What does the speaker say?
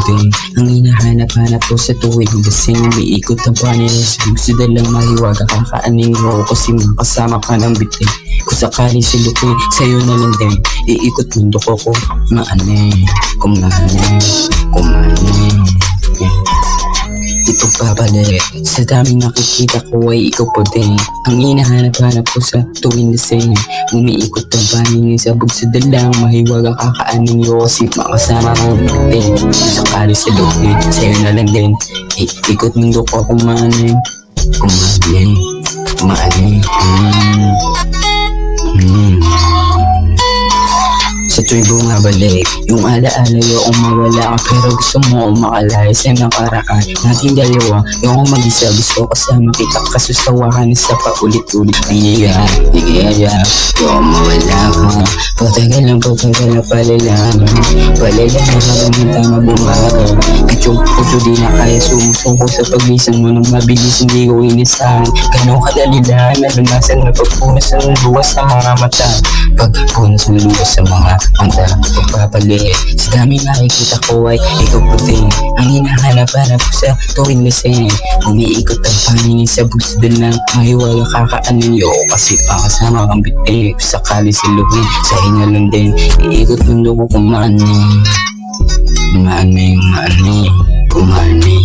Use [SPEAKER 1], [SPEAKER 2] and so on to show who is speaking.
[SPEAKER 1] puting. Ang hinahanap-hanap ko sa tuwing lasing. Umiikot ang panin sa gusto lang mahiwaga. Kakaanin mo kasi makasama ka ng bitin. Kung sakali silukin, sa'yo na lang din. Iikot mundo ko kung maanay, kumahanay, kumahanay. Di pagbabalik, sa daming nakikita ko ay ikaw pa din. Ang hinahanap-hanap ko sa tuwing lasing. Umiikot ang panin sa bugso lang. Mahiwagang kakaanin yo kasi makasama kang bitin. Kung sakali silukin, sa'yo na lang din. Iikot mundo ko kung maanay, kumahanay, kumahanay. Sa tuwing bumabalik, yung alaala yung mawala ka. Pero gusto mo umakalaya sa nakaraan nating dalawa. Yung mag-isa gusto kasama kita. Kasusawa ka na sa paulit-ulit. Niyaya, yung mawala ka. Patagal na palalaman. Palalaman ka ramita na bumaga. At yung puso di na kaya sumusuko sa paglisan mo. Nang mabilis hindi ko inisahan. Ganong kadali na naranasan na pagpunas ng luwas sa mga mata. Pagpunas ng luwas sa mga mata. Pagpapalit sa dami nakikita ko ay ikaw puting. Ang hinahanap-hanap ko sa tuwing lasing. Umiikot ang paningin sa bugso lang. Mahiwaga kakaanin yo kasi pakasama kang bitin. Sakali siluhin sa hinga lang din. Iikot mundo ko kumaanay, kumaanay, kumaanay, kumaanay.